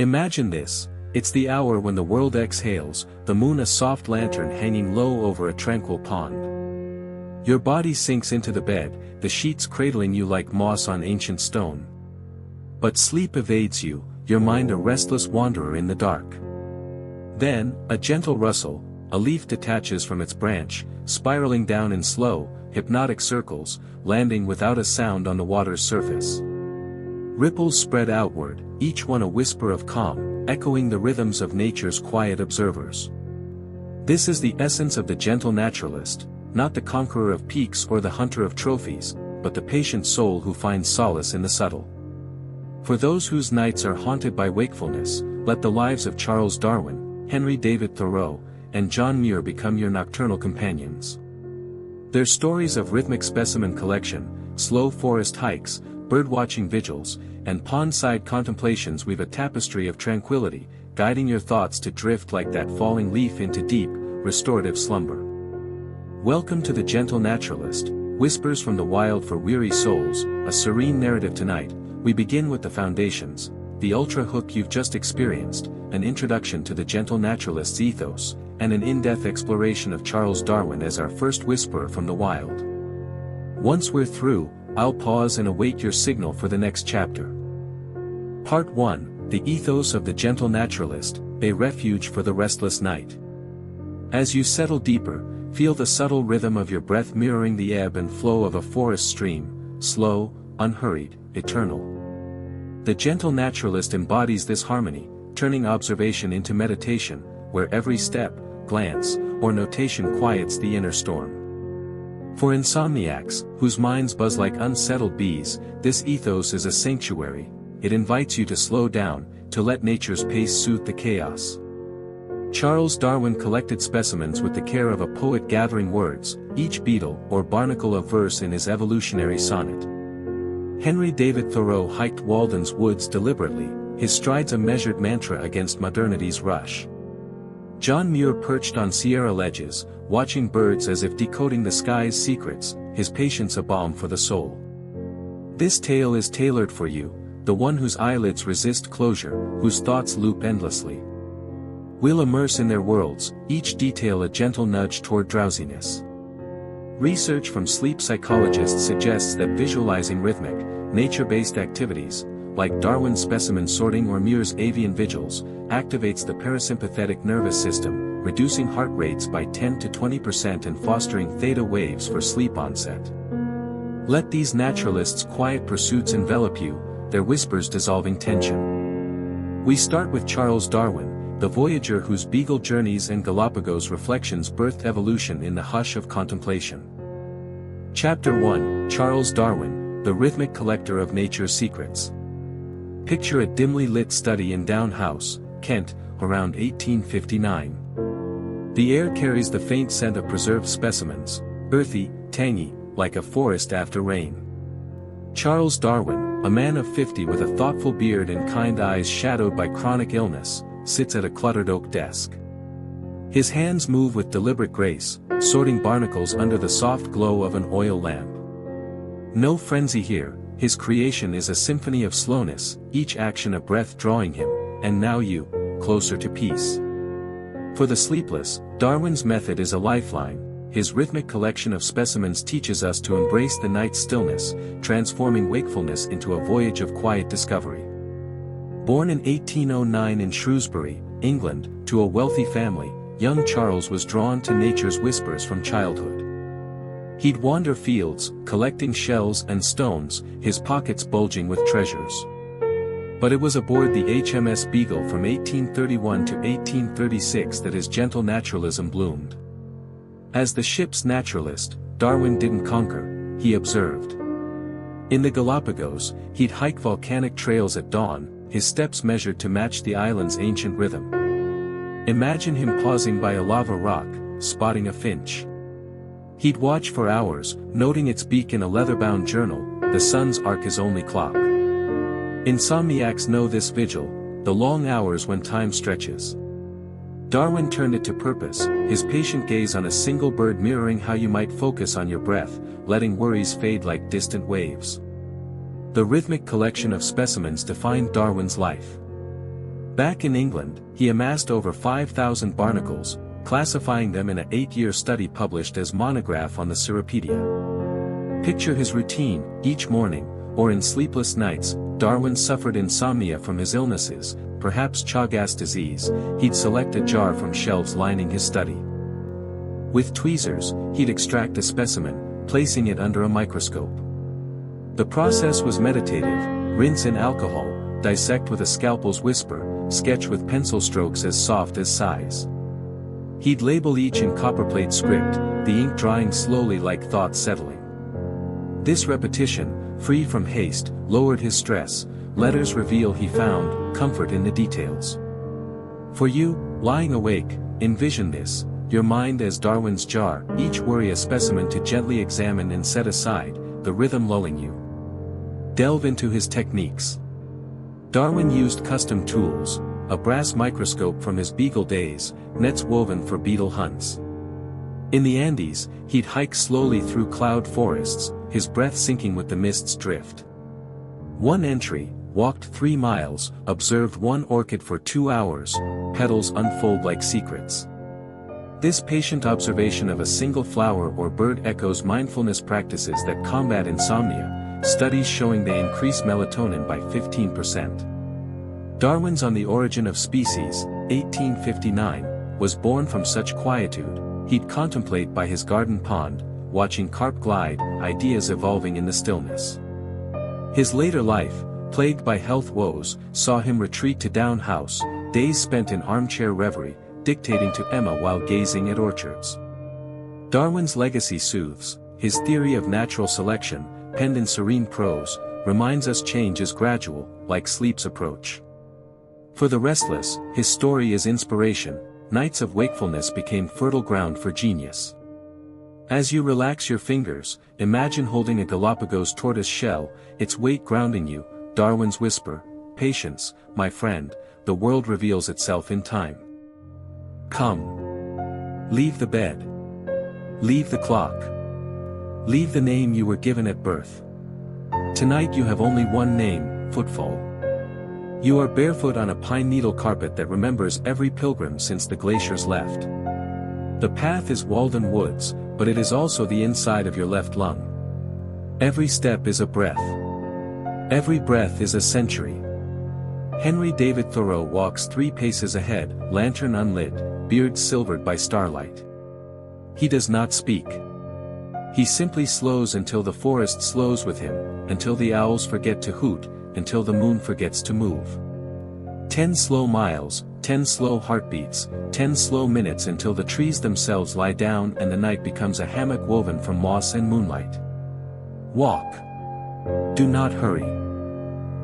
Imagine this, it's the hour when the world exhales, the moon a soft lantern hanging low over a tranquil pond. Your body sinks into the bed, the sheets cradling you like moss on ancient stone. But sleep evades you, your mind a restless wanderer in the dark. Then, a gentle rustle, a leaf detaches from its branch, spiraling down in slow, hypnotic circles, landing without a sound on the water's surface. Ripples spread outward, each one a whisper of calm, echoing the rhythms of nature's quiet observers. This is the essence of the gentle naturalist, not the conqueror of peaks or the hunter of trophies, but the patient soul who finds solace in the subtle. For those whose nights are haunted by wakefulness, let the lives of Charles Darwin, David Thoreau, and John Muir become your nocturnal companions. Their stories of rhythmic specimen collection, slow forest hikes, birdwatching vigils, and pond-side contemplations weave a tapestry of tranquility, guiding your thoughts to drift like that falling leaf into deep, restorative slumber. Welcome to the Gentle Naturalist, Whispers from the Wild for Weary Souls, a serene narrative tonight. We begin with the foundations, the ultra-hook you've just experienced, an introduction to the gentle naturalist's ethos, and an in-depth exploration of Charles Darwin as our first whisperer from the wild. Once we're through, I'll pause and await your signal for the next chapter. Part 1, The Ethos of the Gentle Naturalist, a Refuge for the Restless Night. As you settle deeper, feel the subtle rhythm of your breath mirroring the ebb and flow of a forest stream, slow, unhurried, eternal. The gentle naturalist embodies this harmony, turning observation into meditation, where every step, glance, or notation quiets the inner storm. For insomniacs, whose minds buzz like unsettled bees, this ethos is a sanctuary. It invites you to slow down, to let nature's pace soothe the chaos. Charles Darwin collected specimens with the care of a poet gathering words, each beetle or barnacle of verse in his evolutionary sonnet. David Thoreau hiked Walden's woods deliberately, his strides a measured mantra against modernity's rush. John Muir perched on Sierra ledges, watching birds as if decoding the sky's secrets, his patience a balm for the soul. This tale is tailored for you, the one whose eyelids resist closure, whose thoughts loop endlessly. We'll immerse in their worlds, each detail a gentle nudge toward drowsiness. Research from sleep psychologists suggests that visualizing rhythmic, nature-based activities, like Darwin's specimen sorting or Muir's avian vigils, activates the parasympathetic nervous system, reducing heart rates by 10 to 20% and fostering theta waves for sleep onset. Let these naturalists' quiet pursuits envelop you, their whispers dissolving tension. We start with Charles Darwin, the voyager whose Beagle journeys and Galapagos reflections birthed evolution in the hush of contemplation. Chapter 1, Charles Darwin, the rhythmic collector of nature's secrets. Picture a dimly lit study in Down House, Kent, around 1859. The air carries the faint scent of preserved specimens, earthy, tangy, like a forest after rain. Charles Darwin, a man of 50 with a thoughtful beard and kind eyes shadowed by chronic illness, sits at a cluttered oak desk. His hands move with deliberate grace, sorting barnacles under the soft glow of an oil lamp. No frenzy here, his creation is a symphony of slowness, each action a breath drawing him, and now you, closer to peace. For the sleepless, Darwin's method is a lifeline. His rhythmic collection of specimens teaches us to embrace the night's stillness, transforming wakefulness into a voyage of quiet discovery. Born in 1809 in Shrewsbury, England, to a wealthy family, young Charles was drawn to nature's whispers from childhood. He'd wander fields, collecting shells and stones, his pockets bulging with treasures. But it was aboard the HMS Beagle from 1831 to 1836 that his gentle naturalism bloomed. As the ship's naturalist, Darwin didn't conquer, he observed. In the Galapagos, he'd hike volcanic trails at dawn, his steps measured to match the island's ancient rhythm. Imagine him pausing by a lava rock, spotting a finch. He'd watch for hours, noting its beak in a leather-bound journal, the sun's arc his only clock. Insomniacs know this vigil, the long hours when time stretches. Darwin turned it to purpose, his patient gaze on a single bird mirroring how you might focus on your breath, letting worries fade like distant waves. The rhythmic collection of specimens defined Darwin's life. Back in England, he amassed over 5,000 barnacles, classifying them in an 8-year study published as monograph on the Cirripedia. Picture his routine: each morning, or in sleepless nights, Darwin suffered insomnia from his illnesses, perhaps Chagas disease. He'd select a jar from shelves lining his study. With tweezers, he'd extract a specimen, placing it under a microscope. The process was meditative: rinse in alcohol, dissect with a scalpel's whisper, sketch with pencil strokes as soft as sighs. He'd label each in copperplate script, the ink drying slowly like thought settling. This repetition, free from haste, lowered his stress. Letters reveal he found comfort in the details. For you, lying awake, envision this: your mind as Darwin's jar, each worry a specimen to gently examine and set aside, the rhythm lulling you. Delve into his techniques. Darwin used custom tools: a brass microscope from his beagle days, nets woven for beetle hunts. In the Andes, he'd hike slowly through cloud forests, his breath sinking with the mist's drift. One entry: walked 3 miles, observed one orchid for 2 hours, petals unfold like secrets. This patient observation of a single flower or bird echoes mindfulness practices that combat insomnia, studies showing they increase melatonin by 15%. Darwin's On the Origin of Species, 1859, was born from such quietude. He'd contemplate by his garden pond, watching carp glide, ideas evolving in the stillness. His later life, plagued by health woes, saw him retreat to Down House, days spent in armchair reverie, dictating to Emma while gazing at orchards. Darwin's legacy soothes. His theory of natural selection, penned in serene prose, reminds us change is gradual, like sleep's approach. For the restless, his story is inspiration. Nights of wakefulness became fertile ground for genius. As you relax your fingers, imagine holding a Galapagos tortoise shell, its weight grounding you. Darwin's whisper: patience, my friend, the world reveals itself in time. Come. Leave the bed. Leave the clock. Leave the name you were given at birth. Tonight you have only one name: footfall. You are barefoot on a pine needle carpet that remembers every pilgrim since the glaciers left. The path is Walden Woods, but it is also the inside of your left lung. Every step is a breath. Every breath is a century. Henry David Thoreau walks 3 paces ahead, lantern unlit, beard silvered by starlight. He does not speak. He simply slows until the forest slows with him, until the owls forget to hoot, until the moon forgets to move. 10 slow miles, 10 slow heartbeats, 10 slow minutes until the trees themselves lie down and the night becomes a hammock woven from moss and moonlight. Walk. Do not hurry.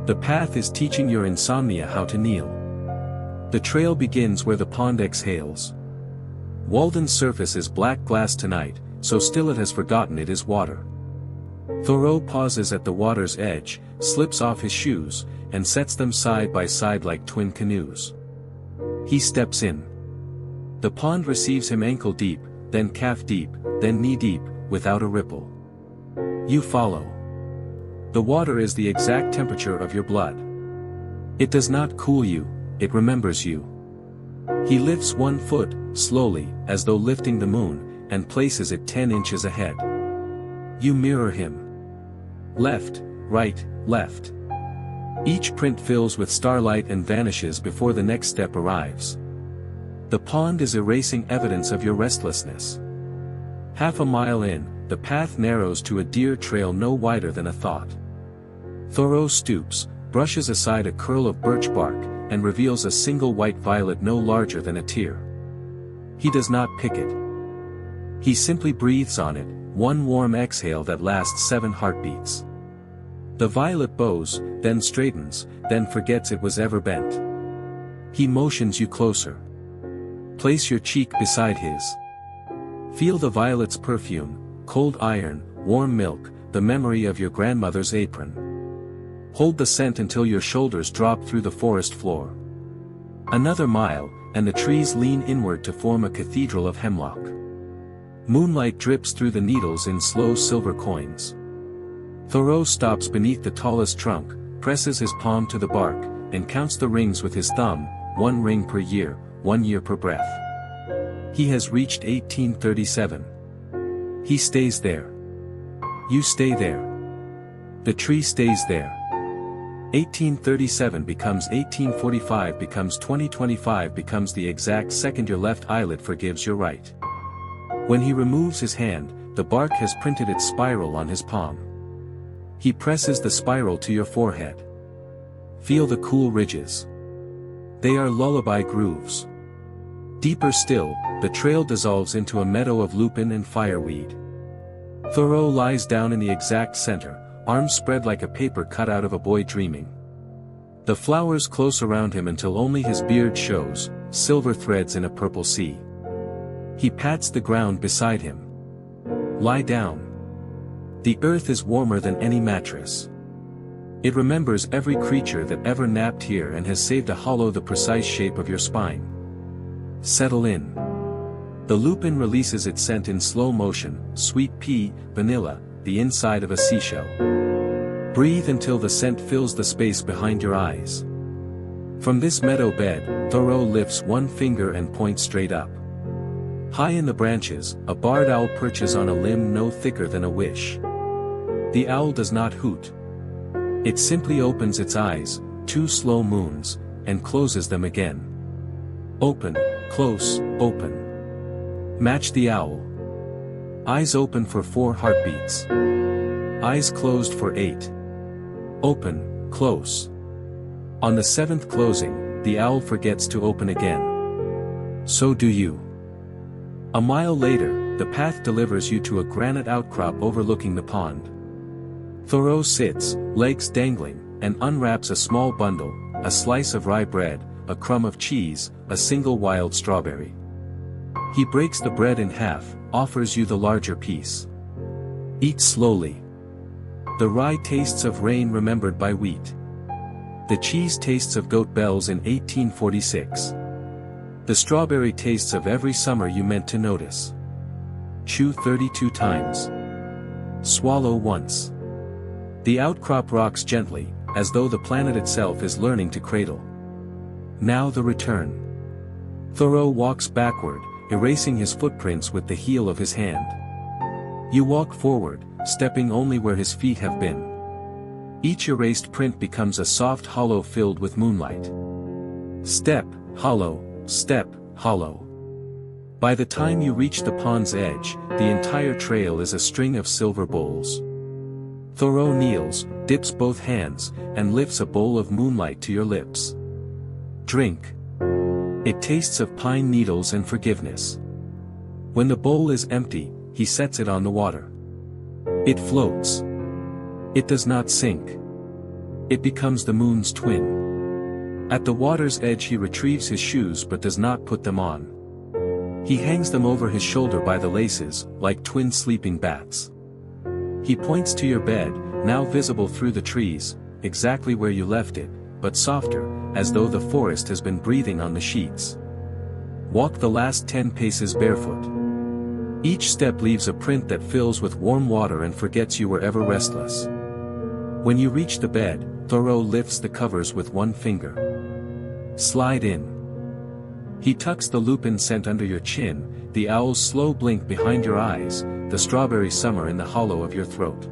The path is teaching your insomnia how to kneel. The trail begins where the pond exhales. Walden's surface is black glass tonight, so still it has forgotten it is water. Thoreau pauses at the water's edge, slips off his shoes, and sets them side by side like twin canoes. He steps in. The pond receives him ankle deep, then calf deep, then knee deep, without a ripple. You follow. The water is the exact temperature of your blood. It does not cool you, it remembers you. He lifts 1 foot, slowly, as though lifting the moon, and places it 10 inches ahead. You mirror him. Left, right, left. Each print fills with starlight and vanishes before the next step arrives. The pond is erasing evidence of your restlessness. Half a mile in, the path narrows to a deer trail no wider than a thought. Thoreau stoops, brushes aside a curl of birch bark, and reveals a single white violet no larger than a tear. He does not pick it. He simply breathes on it, one warm exhale that lasts 7 heartbeats. The violet bows, then straightens, then forgets it was ever bent. He motions you closer. Place your cheek beside his. Feel the violet's perfume, cold iron, warm milk, the memory of your grandmother's apron. Hold the scent until your shoulders drop through the forest floor. Another mile, and the trees lean inward to form a cathedral of hemlock. Moonlight drips through the needles in slow silver coins. Thoreau stops beneath the tallest trunk, presses his palm to the bark, and counts the rings with his thumb. one ring per year, 1 year per breath. He has reached 1837. He stays there. You stay there. The tree stays there. 1837 becomes 1845 becomes 2025 becomes the exact second your left eyelid forgives your right. When he removes his hand, the bark has printed its spiral on his palm. He presses the spiral to your forehead. Feel the cool ridges. They are lullaby grooves. Deeper still, the trail dissolves into a meadow of lupin and fireweed. Thoreau lies down in the exact center, arms spread like a paper cut out of a boy dreaming. The flowers close around him until only his beard shows, silver threads in a purple sea. He pats the ground beside him. Lie down. The earth is warmer than any mattress. It remembers every creature that ever napped here and has saved a hollow the precise shape of your spine. Settle in. The lupin releases its scent in slow motion, sweet pea, vanilla, the inside of a seashell. Breathe until the scent fills the space behind your eyes. From this meadow bed, Thoreau lifts one finger and points straight up. High in the branches, a barred owl perches on a limb no thicker than a wish. The owl does not hoot. It simply opens its eyes, 2 slow moons, and closes them again. Open, close, open. Match the owl. Eyes open for 4 heartbeats. Eyes closed for 8. Open, close. On the 7th closing, the owl forgets to open again. So do you. A mile later, the path delivers you to a granite outcrop overlooking the pond. Thoreau sits, legs dangling, and unwraps a small bundle, a slice of rye bread, a crumb of cheese, a single wild strawberry. He breaks the bread in half, offers you the larger piece. Eat slowly. The rye tastes of rain remembered by wheat. The cheese tastes of goat bells in 1846. The strawberry tastes of every summer you meant to notice. Chew 32 times. Swallow once. The outcrop rocks gently, as though the planet itself is learning to cradle. Now the return. Thoreau walks backward, erasing his footprints with the heel of his hand. You walk forward, stepping only where his feet have been. Each erased print becomes a soft hollow filled with moonlight. Step, hollow, step, hollow. By the time you reach the pond's edge, the entire trail is a string of silver bowls. Thoreau kneels, dips both hands, and lifts a bowl of moonlight to your lips. Drink. It tastes of pine needles and forgiveness. When the bowl is empty, he sets it on the water. It floats. It does not sink. It becomes the moon's twin. At the water's edge he retrieves his shoes but does not put them on. He hangs them over his shoulder by the laces, like twin sleeping bats. He points to your bed, now visible through the trees, exactly where you left it, but softer, as though the forest has been breathing on the sheets. Walk the last 10 paces barefoot. Each step leaves a print that fills with warm water and forgets you were ever restless. When you reach the bed, Thoreau lifts the covers with one finger. Slide in. He tucks the lupin scent under your chin, the owl's slow blink behind your eyes, the strawberry summer in the hollow of your throat.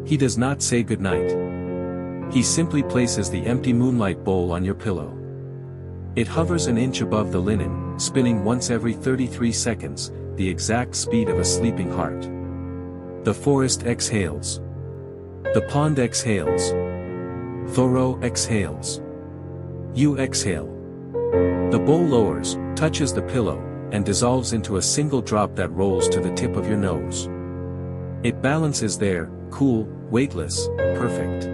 He does not say goodnight. He simply places the empty moonlight bowl on your pillow. It hovers an inch above the linen, spinning once every 33 seconds, the exact speed of a sleeping heart. The forest exhales. The pond exhales. Thoreau exhales. You exhale. The bowl lowers, touches the pillow, and dissolves into a single drop that rolls to the tip of your nose. It balances there, cool, weightless, perfect.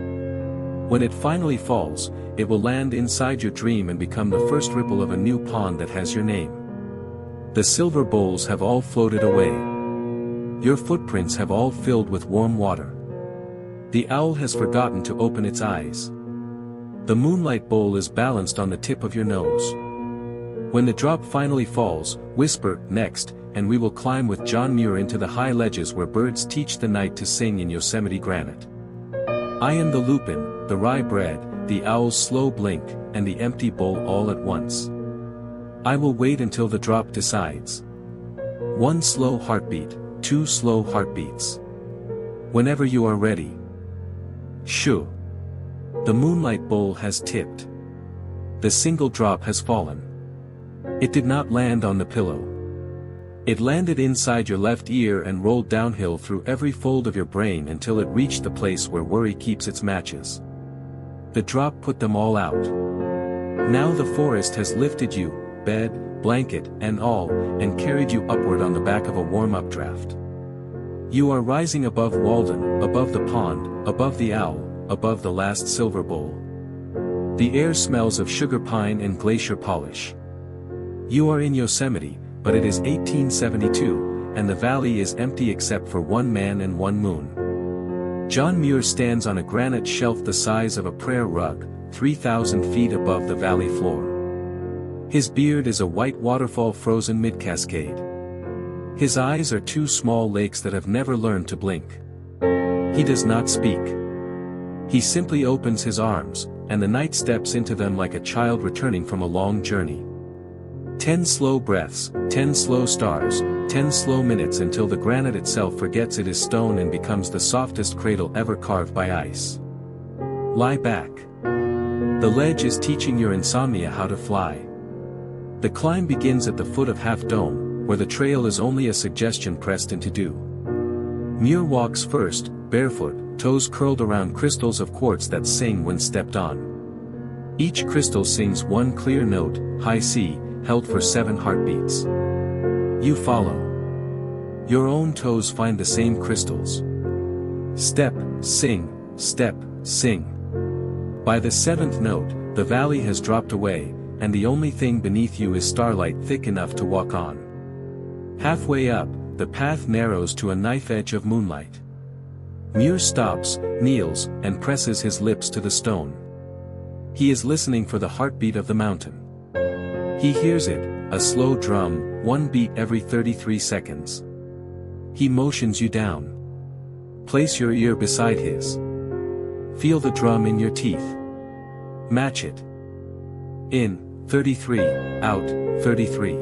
When it finally falls, it will land inside your dream and become the first ripple of a new pond that has your name. The silver bowls have all floated away. Your footprints have all filled with warm water. The owl has forgotten to open its eyes. The moonlight bowl is balanced on the tip of your nose. When the drop finally falls, whisper, next, and we will climb with John Muir into the high ledges where birds teach the night to sing in Yosemite granite. I am the lupin, the rye bread, the owl's slow blink, and the empty bowl all at once. I will wait until the drop decides. 1 slow heartbeat, 2 slow heartbeats. Whenever you are ready. Shoo. The moonlight bowl has tipped. The single drop has fallen. It did not land on the pillow. It landed inside your left ear and rolled downhill through every fold of your brain until it reached the place where worry keeps its matches. The drop put them all out. Now the forest has lifted you, bed, blanket, and all, and carried you upward on the back of a warm updraft. You are rising above Walden, above the pond, above the owl, above the last silver bowl. The air smells of sugar pine and glacier polish. You are in Yosemite, but it is 1872, and the valley is empty except for 1 man and 1 moon. John Muir stands on a granite shelf the size of a prayer rug, 3,000 feet above the valley floor. His beard is a white waterfall frozen mid-cascade. His eyes are 2 small lakes that have never learned to blink. He does not speak. He simply opens his arms, and the night steps into them like a child returning from a long journey. 10 slow breaths, 10 slow stars, 10 slow minutes until the granite itself forgets it is stone and becomes the softest cradle ever carved by ice. Lie back. The ledge is teaching your insomnia how to fly. The climb begins at the foot of Half Dome, where the trail is only a suggestion pressed into dew. Muir walks first, barefoot, toes curled around crystals of quartz that sing when stepped on. Each crystal sings 1 clear note, high C, held for 7 heartbeats. You follow. Your own toes find the same crystals. Step, sing, step, sing. By the 7th note, the valley has dropped away, and the only thing beneath you is starlight thick enough to walk on. Halfway up, the path narrows to a knife edge of moonlight. Muir stops, kneels, and presses his lips to the stone. He is listening for the heartbeat of the mountain. He hears it, a slow drum, 1 beat every 33 seconds. He motions you down. Place your ear beside his. Feel the drum in your teeth. Match it. In, 33, out, 33.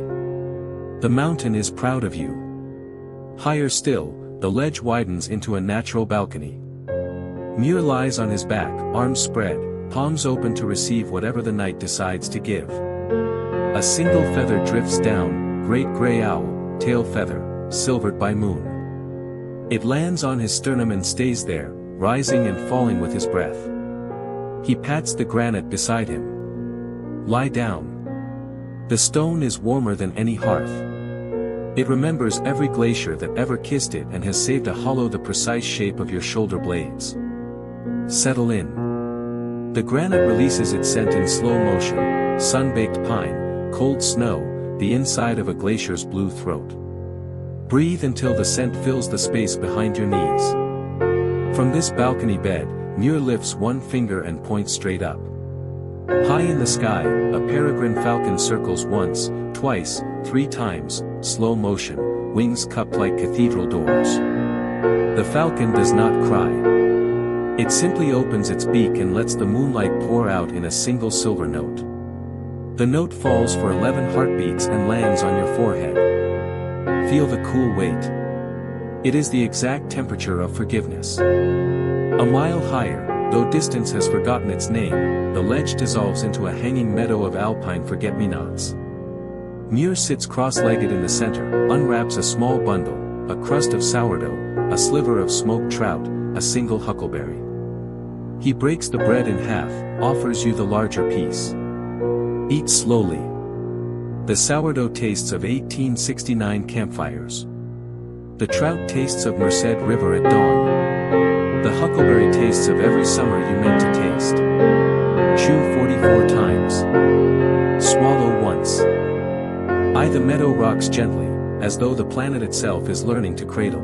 The mountain is proud of you. Higher still, the ledge widens into a natural balcony. Muir lies on his back, arms spread, palms open to receive whatever the night decides to give. A single feather drifts down, great gray owl, tail feather, silvered by moon. It lands on his sternum and stays there, rising and falling with his breath. He pats the granite beside him. Lie down. The stone is warmer than any hearth. It remembers every glacier that ever kissed it and has saved a hollow the precise shape of your shoulder blades. Settle in. The granite releases its scent in slow motion, sun-baked pine, cold snow, the inside of a glacier's blue throat. Breathe until the scent fills the space behind your knees. From this balcony bed, Muir lifts 1 finger and points straight up. High in the sky, a peregrine falcon circles once, twice, 3 times, slow motion, wings cupped like cathedral doors. The falcon does not cry. It simply opens its beak and lets the moonlight pour out in a single silver note. The note falls for 11 heartbeats and lands on your forehead. Feel the cool weight. It is the exact temperature of forgiveness. A mile higher, though distance has forgotten its name, the ledge dissolves into a hanging meadow of alpine forget-me-nots. Muir sits cross-legged in the center, unwraps a small bundle, a crust of sourdough, a sliver of smoked trout, a single huckleberry. He breaks the bread in half, offers you the larger piece. Eat slowly. The sourdough tastes of 1869 campfires. The trout tastes of Merced River at dawn. The huckleberry tastes of every summer you meant to taste. Chew 44 times. Swallow once. Eye the meadow rocks gently, as though the planet itself is learning to cradle.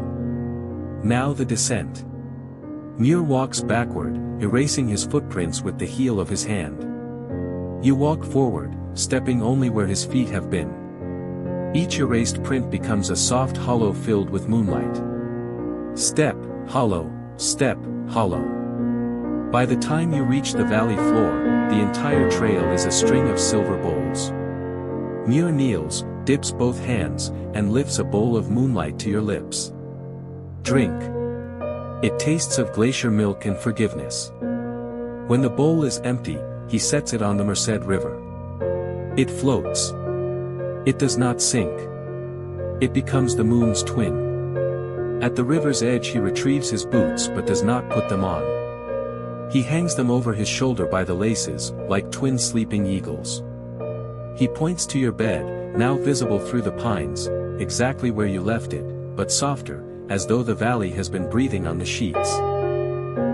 Now the descent. Muir walks backward, erasing his footprints with the heel of his hand. You walk forward, stepping only where his feet have been. Each erased print becomes a soft hollow filled with moonlight. Step, hollow, step, hollow. By the time you reach the valley floor, the entire trail is a string of silver bowls. Muir kneels, dips both hands, and lifts a bowl of moonlight to your lips. Drink. It tastes of glacier milk and forgiveness. When the bowl is empty, he sets it on the Merced River. It floats. It does not sink. It becomes the moon's twin. At the river's edge he retrieves his boots but does not put them on. He hangs them over his shoulder by the laces, like twin sleeping eagles. He points to your bed, now visible through the pines, exactly where you left it, but softer, as though the valley has been breathing on the sheets.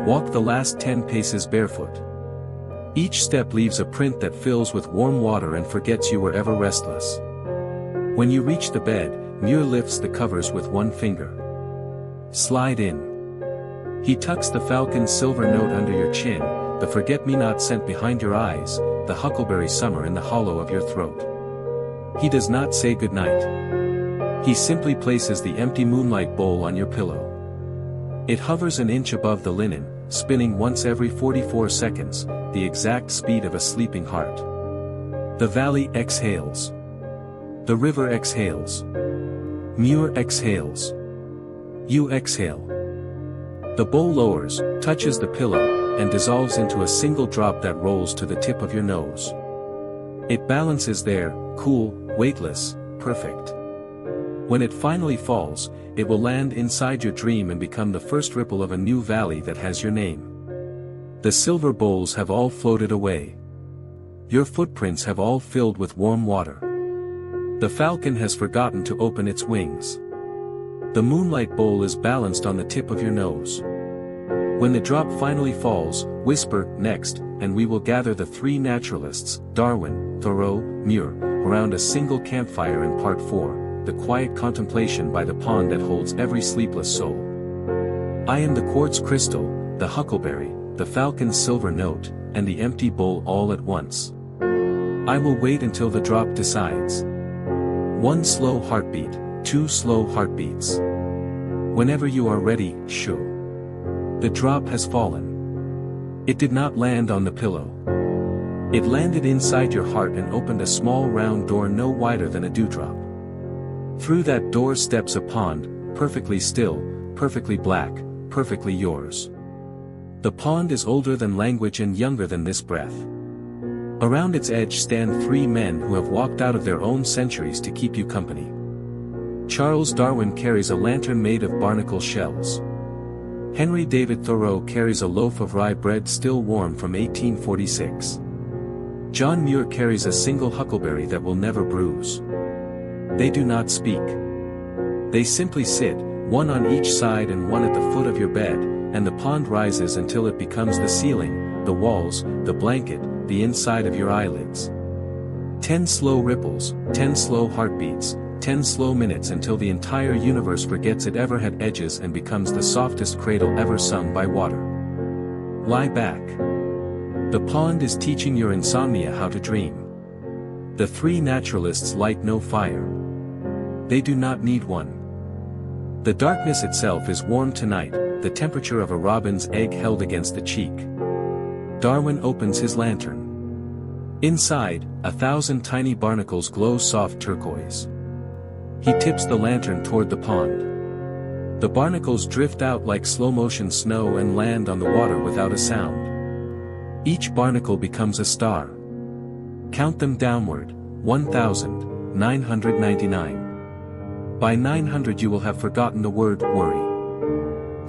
Walk the last 10 paces barefoot. Each step leaves a print that fills with warm water and forgets you were ever restless. When you reach the bed, Muir lifts the covers with one finger. Slide in. He tucks the falcon's silver note under your chin, the forget-me-not scent behind your eyes, the huckleberry summer in the hollow of your throat. He does not say goodnight. He simply places the empty moonlight bowl on your pillow. It hovers an inch above the linen, spinning once every 44 seconds, the exact speed of a sleeping heart. The valley exhales. The river exhales. Muir exhales. You exhale. The bowl lowers, touches the pillow, and dissolves into a single drop that rolls to the tip of your nose. It balances there, cool, weightless, perfect. When it finally falls, it will land inside your dream and become the first ripple of a new valley that has your name. The silver bowls have all floated away. Your footprints have all filled with warm water. The falcon has forgotten to open its wings. The moonlight bowl is balanced on the tip of your nose. When the drop finally falls, whisper, next, and we will gather the three naturalists, Darwin, Thoreau, Muir, around a single campfire in Part 4, the quiet contemplation by the pond that holds every sleepless soul. I am the quartz crystal, the huckleberry, the falcon's silver note, and the empty bowl all at once. I will wait until the drop decides. 1 slow heartbeat, 2 slow heartbeats. Whenever you are ready, shoo. The drop has fallen. It did not land on the pillow. It landed inside your heart and opened a small round door no wider than a dewdrop. Through that door steps a pond, perfectly still, perfectly black, perfectly yours. The pond is older than language and younger than this breath. Around its edge stand 3 men who have walked out of their own centuries to keep you company. Charles Darwin carries a lantern made of barnacle shells. Henry David Thoreau carries a loaf of rye bread still warm from 1846. John Muir carries a single huckleberry that will never bruise. They do not speak. They simply sit, one on each side and one at the foot of your bed, and the pond rises until it becomes the ceiling, the walls, the blanket, the inside of your eyelids. 10 slow ripples, 10 slow heartbeats, 10 slow minutes until the entire universe forgets it ever had edges and becomes the softest cradle ever sung by water. Lie back. The pond is teaching your insomnia how to dream. The 3 naturalists light no fire. They do not need one. The darkness itself is warm tonight, the temperature of a robin's egg held against the cheek. Darwin opens his lantern. Inside, 1,000 tiny barnacles glow soft turquoise. He tips the lantern toward the pond. The barnacles drift out like slow-motion snow and land on the water without a sound. Each barnacle becomes a star. Count them downward, 1,999. By 900 you will have forgotten the word worry.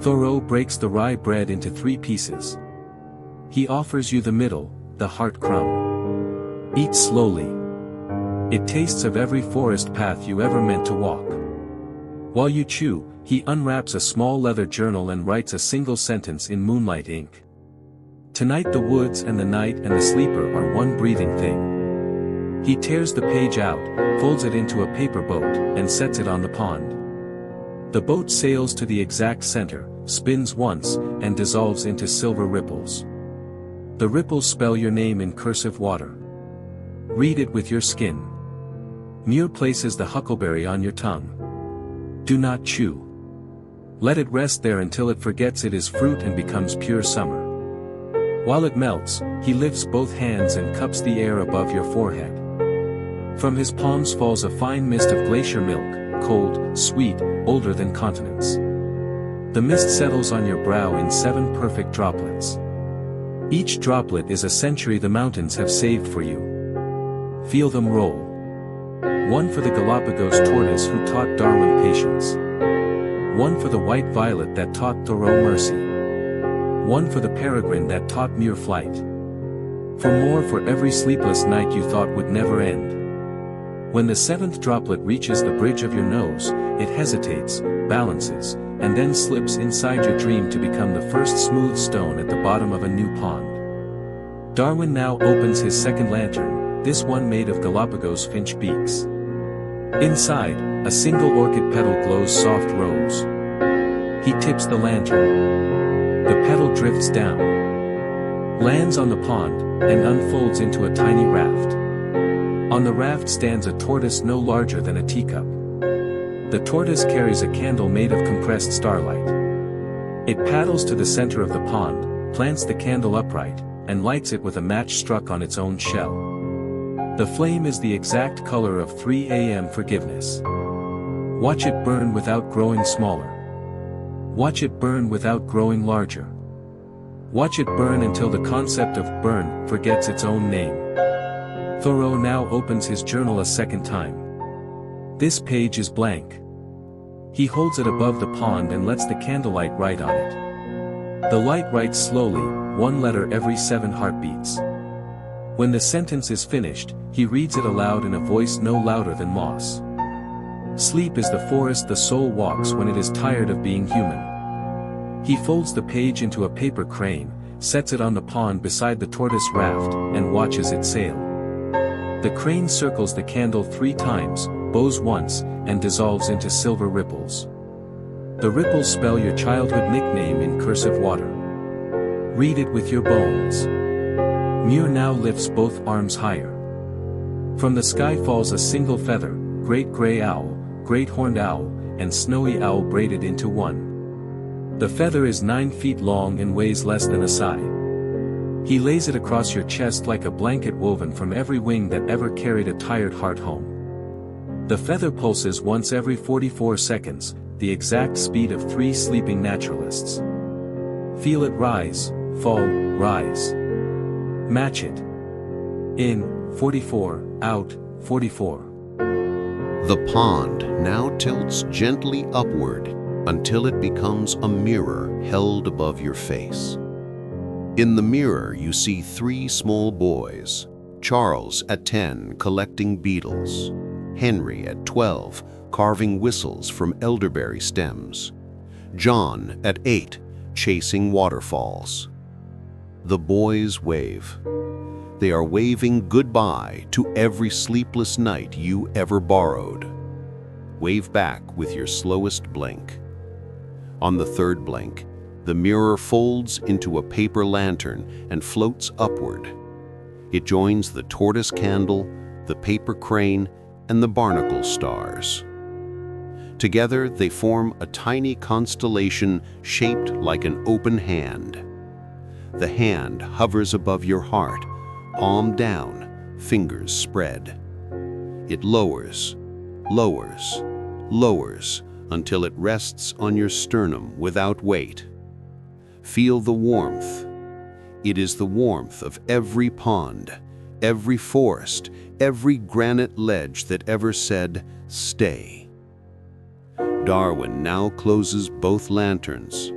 Thoreau breaks the rye bread into 3 pieces. He offers you the middle, the heart crumb. Eat slowly. It tastes of every forest path you ever meant to walk. While you chew, he unwraps a small leather journal and writes a single sentence in moonlight ink. Tonight the woods and the night and the sleeper are one breathing thing. He tears the page out, folds it into a paper boat, and sets it on the pond. The boat sails to the exact center, spins once, and dissolves into silver ripples. The ripples spell your name in cursive water. Read it with your skin. Muir places the huckleberry on your tongue. Do not chew. Let it rest there until it forgets it is fruit and becomes pure summer. While it melts, he lifts both hands and cups the air above your forehead. From his palms falls a fine mist of glacier milk, cold, sweet, older than continents. The mist settles on your brow in 7 perfect droplets. Each droplet is a century the mountains have saved for you. Feel them roll. One for the Galapagos tortoise who taught Darwin patience. One for the white violet that taught Thoreau mercy. One for the peregrine that taught Muir flight. For more for every sleepless night you thought would never end. When the 7th droplet reaches the bridge of your nose, it hesitates, balances, and then slips inside your dream to become the first smooth stone at the bottom of a new pond. Darwin now opens his second lantern, this one made of Galapagos finch beaks. Inside, a single orchid petal glows soft rose. He tips the lantern. The petal drifts down, lands on the pond, and unfolds into a tiny raft. On the raft stands a tortoise no larger than a teacup. The tortoise carries a candle made of compressed starlight. It paddles to the center of the pond, plants the candle upright, and lights it with a match struck on its own shell. The flame is the exact color of 3 a.m. forgiveness. Watch it burn without growing smaller. Watch it burn without growing larger. Watch it burn until the concept of burn forgets its own name. Thoreau now opens his journal a second time. This page is blank. He holds it above the pond and lets the candlelight write on it. The light writes slowly, 1 letter every 7 heartbeats. When the sentence is finished, he reads it aloud in a voice no louder than moss. Sleep is the forest the soul walks when it is tired of being human. He folds the page into a paper crane, sets it on the pond beside the tortoise raft, and watches it sail. The crane circles the candle 3 times, bows once, and dissolves into silver ripples. The ripples spell your childhood nickname in cursive water. Read it with your bones. Muir now lifts both arms higher. From the sky falls a single feather, great gray owl, great horned owl, and snowy owl braided into one. The feather is 9 feet long and weighs less than a sigh. He lays it across your chest like a blanket woven from every wing that ever carried a tired heart home. The feather pulses once every 44 seconds, the exact speed of 3 sleeping naturalists. Feel it rise, fall, rise. Match it. In, 44, out, 44. The pond now tilts gently upward until it becomes a mirror held above your face. In the mirror you see 3 small boys, Charles at 10 collecting beetles, Henry at 12 carving whistles from elderberry stems, John at 8 chasing waterfalls. The boys wave. They are waving goodbye to every sleepless night you ever borrowed. Wave back with your slowest blink. On the 3rd blink, the mirror folds into a paper lantern and floats upward. It joins the tortoise candle, the paper crane, and the barnacle stars. Together they form a tiny constellation shaped like an open hand. The hand hovers above your heart, palm down, fingers spread. It lowers, lowers, lowers until it rests on your sternum without weight. Feel the warmth. It is the warmth of every pond, every forest, every granite ledge that ever said, "Stay." Darwin now closes both lanterns.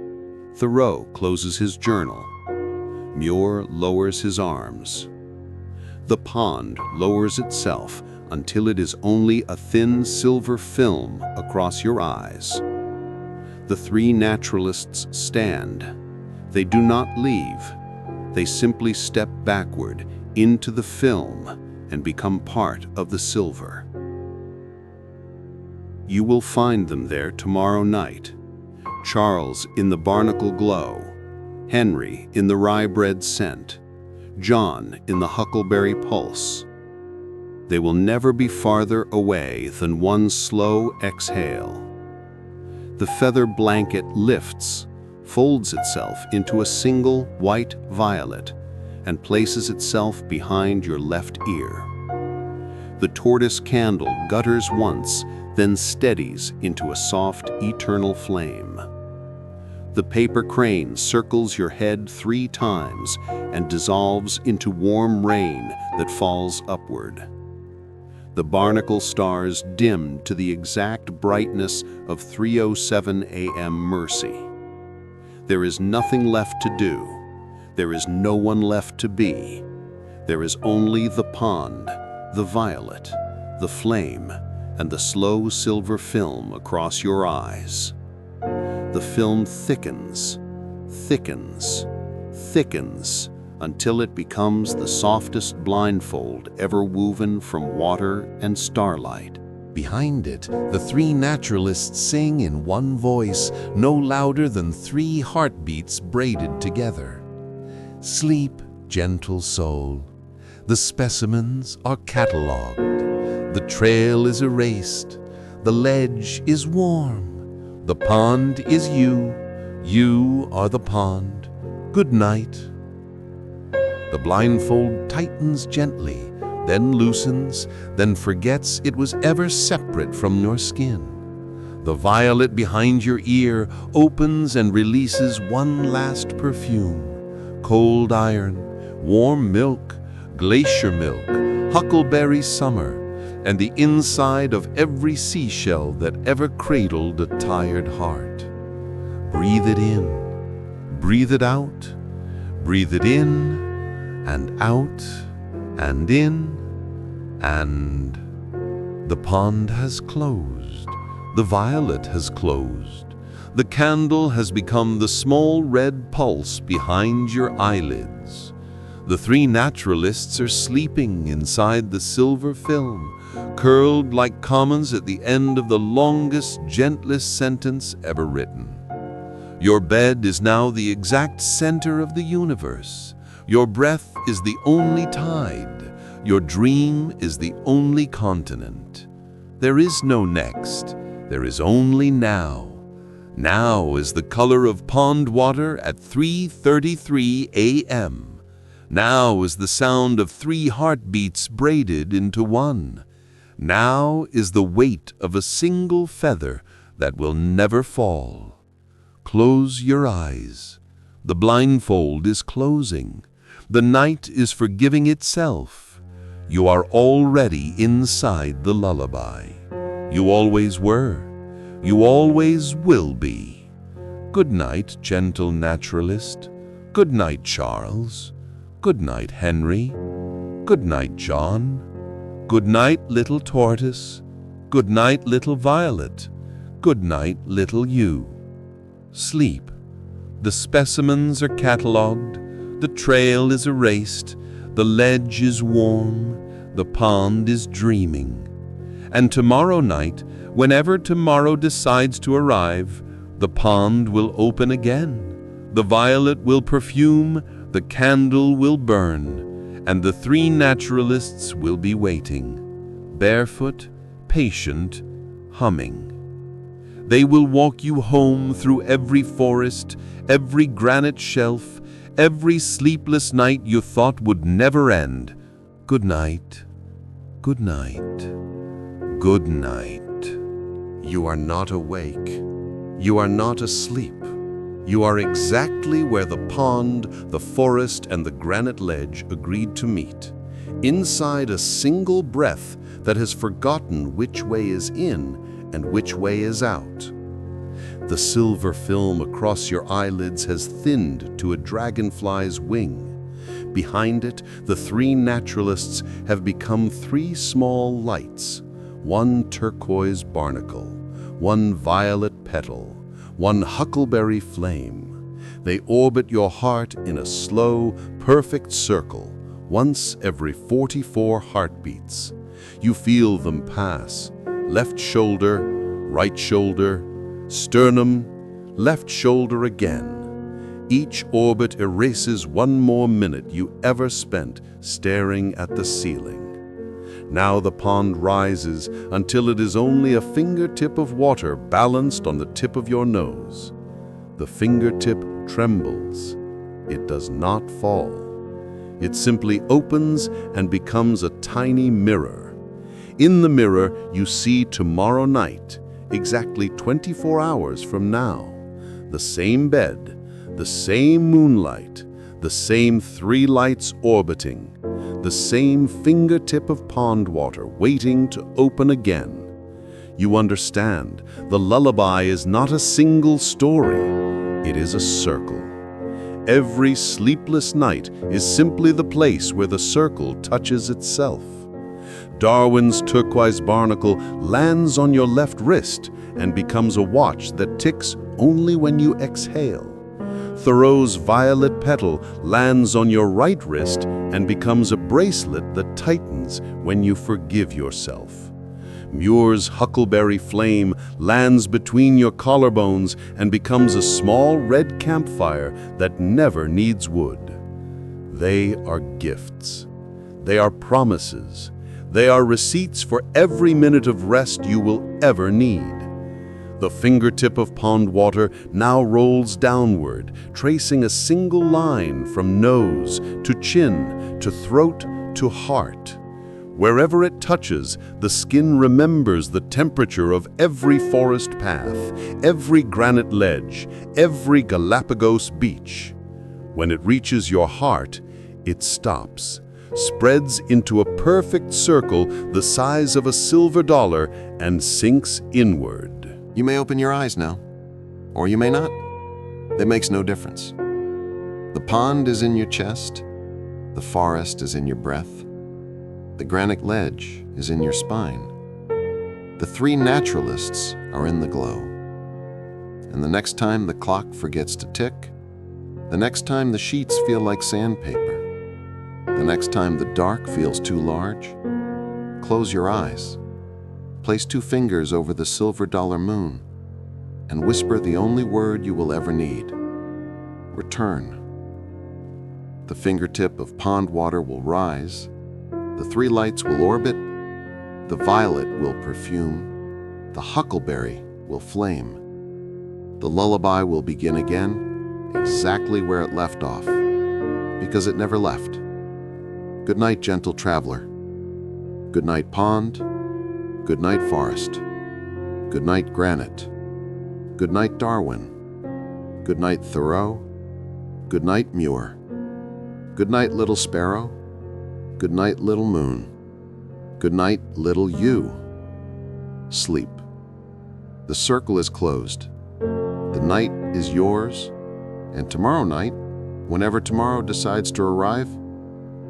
Thoreau closes his journal. Muir lowers his arms. The pond lowers itself until it is only a thin silver film across your eyes. The 3 naturalists stand. They do not leave. They simply step backward into the film and become part of the silver. You will find them there tomorrow night. Charles in the barnacle glow, Henry in the rye bread scent, John in the huckleberry pulse. They will never be farther away than one slow exhale. The feather blanket lifts, folds itself into a single white violet, and places itself behind your left ear. The tortoise candle gutters once, then steadies into a soft, eternal flame. The paper crane circles your head 3 times and dissolves into warm rain that falls upward. The barnacle stars dim to the exact brightness of 3:07 a.m. mercy. There is nothing left to do. There is no one left to be. There is only the pond, the violet, the flame, and the slow silver film across your eyes. The film thickens, thickens, thickens, until it becomes the softest blindfold ever woven from water and starlight. Behind it, the 3 naturalists sing in one voice, no louder than 3 heartbeats braided together. Sleep, gentle soul. The specimens are catalogued. The trail is erased. The ledge is warm. The pond is you. You are the pond. Good night. The blindfold tightens gently, then loosens, then forgets it was ever separate from your skin. The violet behind your ear opens and releases one last perfume. Cold iron, warm milk, glacier milk, huckleberry summer, and the inside of every seashell that ever cradled a tired heart. Breathe it in, breathe it out, breathe it in, and out, and in, and the pond has closed. The violet has closed. The candle has become the small red pulse behind your eyelids. The 3 naturalists are sleeping inside the silver film, curled like commons at the end of the longest, gentlest sentence ever written. Your bed is now the exact center of the universe. Your breath is the only tide. Your dream is the only continent. There is no next. There is only now. Now is the color of pond water at 3:33 a.m. Now is the sound of 3 heartbeats braided into one. Now is the weight of a single feather that will never fall. Close your eyes. The blindfold is closing. The night is forgiving itself. You are already inside the lullaby. You always were. You always will be. Good night, gentle naturalist. Good night, Charles. Good night, Henry. Good night, John. Good night, little tortoise. Good night, little violet. Good night, little you. Sleep. The specimens are catalogued. The trail is erased. The ledge is warm. The pond is dreaming. And tomorrow night, whenever tomorrow decides to arrive, the pond will open again. The violet will perfume. The candle will burn, and the 3 naturalists will be waiting, barefoot, patient, humming. They will walk you home through every forest, every granite shelf, every sleepless night you thought would never end. Good night, good night, good night. You are not awake. You are not asleep. You are exactly where the pond, the forest, and the granite ledge agreed to meet, inside a single breath that has forgotten which way is in and which way is out. The silver film across your eyelids has thinned to a dragonfly's wing. Behind it, the 3 naturalists have become 3 small lights, 1 turquoise barnacle, 1 violet petal, 1 huckleberry flame. They orbit your heart in a slow, perfect circle, once every 44 heartbeats. You feel them pass. Left shoulder, right shoulder, sternum, left shoulder again. Each orbit erases 1 more minute you ever spent staring at the ceiling. Now the pond rises until it is only a fingertip of water balanced on the tip of your nose. The fingertip trembles. It does not fall. It simply opens and becomes a tiny mirror. In the mirror, you see tomorrow night, exactly 24 hours from now. The same bed, the same moonlight, the same 3 lights orbiting, the same fingertip of pond water waiting to open again. You understand, the lullaby is not a single story, it is a circle. Every sleepless night is simply the place where the circle touches itself. Darwin's turquoise barnacle lands on your left wrist and becomes a watch that ticks only when you exhale. Thoreau's violet petal lands on your right wrist and becomes a bracelet that tightens when you forgive yourself. Muir's huckleberry flame lands between your collarbones and becomes a small red campfire that never needs wood. They are gifts. They are promises. They are receipts for every minute of rest you will ever need. The fingertip of pond water now rolls downward, tracing a single line from nose to chin to throat to heart. Wherever it touches, the skin remembers the temperature of every forest path, every granite ledge, every Galapagos beach. When it reaches your heart, it stops, spreads into a perfect circle the size of a silver dollar, and sinks inward. You may open your eyes now, or you may not. It makes no difference. The pond is in your chest, the forest is in your breath, the granite ledge is in your spine. The 3 naturalists are in the glow. And the next time the clock forgets to tick, the next time the sheets feel like sandpaper, the next time the dark feels too large, close your eyes, place 2 fingers over the silver dollar moon, and whisper the only word you will ever need: return. The fingertip of pond water will rise, the 3 lights will orbit, the violet will perfume, the huckleberry will flame. The lullaby will begin again, exactly where it left off, because it never left. Good night, gentle traveler. Good night, pond. Good night, forest. Good night, granite. Good night, Darwin. Good night, Thoreau. Good night, Muir. Good night, little sparrow. Good night, little moon. Good night, little you. Sleep. The circle is closed. The night is yours, and tomorrow night, whenever tomorrow decides to arrive,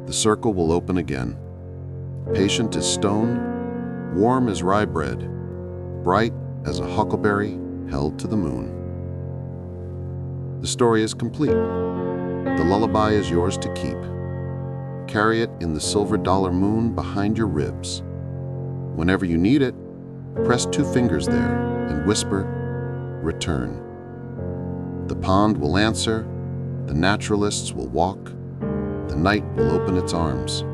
the circle will open again. Patient as stone, warm as rye bread, bright as a huckleberry held to the moon. The story is complete. The lullaby is yours to keep. Carry it in the silver dollar moon behind your ribs. Whenever you need it, press 2 fingers there and whisper, return. The pond will answer, the naturalists will walk, the night will open its arms.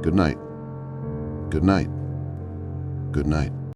Good night. Good night. Good night.